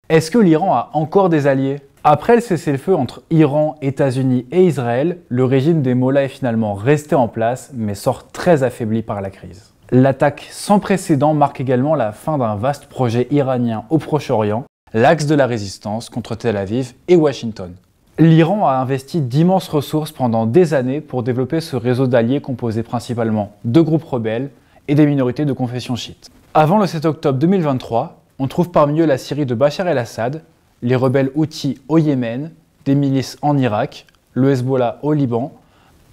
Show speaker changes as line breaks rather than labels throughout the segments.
Est-ce que l'Iran a encore des alliés? Après le cessez-le-feu entre Iran, États-Unis et Israël, le régime des Mollahs est finalement resté en place, mais sort très affaibli par la crise. L'attaque sans précédent marque également la fin d'un vaste projet iranien au Proche-Orient, l'axe de la résistance contre Tel Aviv et Washington. L'Iran a investi d'immenses ressources pendant des années pour développer ce réseau d'alliés composé principalement de groupes rebelles et des minorités de confession chiite. Avant le 7 octobre 2023, on trouve parmi eux la Syrie de Bachar el-Assad, les rebelles Houthis au Yémen, des milices en Irak, le Hezbollah au Liban,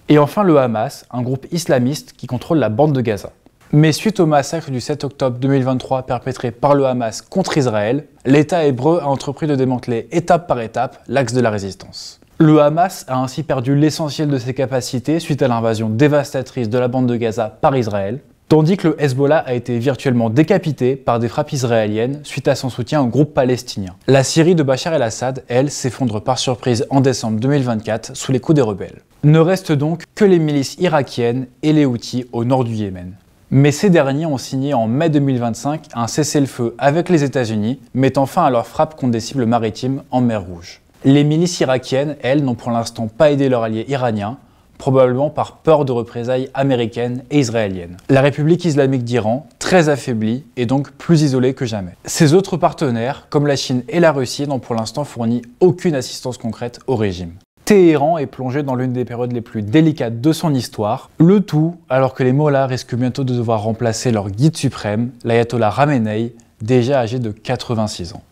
et enfin le Hamas, un groupe islamiste qui contrôle la bande de Gaza. Mais suite au massacre du 7 octobre 2023 perpétré par le Hamas contre Israël, l'État hébreu a entrepris de démanteler étape par étape l'axe de la résistance. Le Hamas a ainsi perdu l'essentiel de ses capacités suite à l'invasion dévastatrice de la bande de Gaza par Israël, tandis que le Hezbollah a été virtuellement décapité par des frappes israéliennes suite à son soutien au groupe palestinien. La Syrie de Bachar el-Assad, elle, s'effondre par surprise en décembre 2024 sous les coups des rebelles. Ne restent donc que les milices irakiennes et les Houthis au nord du Yémen. Mais ces derniers ont signé en mai 2025 un cessez-le-feu avec les États-Unis, mettant fin à leurs frappes contre des cibles maritimes en mer Rouge. Les milices irakiennes, elles, n'ont pour l'instant pas aidé leur allié iranien, probablement par peur de représailles américaines et israéliennes. La République islamique d'Iran, très affaiblie, est donc plus isolée que jamais. Ses autres partenaires, comme la Chine et la Russie, n'ont pour l'instant fourni aucune assistance concrète au régime. Téhéran est plongé dans l'une des périodes les plus délicates de son histoire, le tout alors que les Mollahs risquent bientôt de devoir remplacer leur guide suprême, l'ayatollah Khamenei, déjà âgé de 86 ans.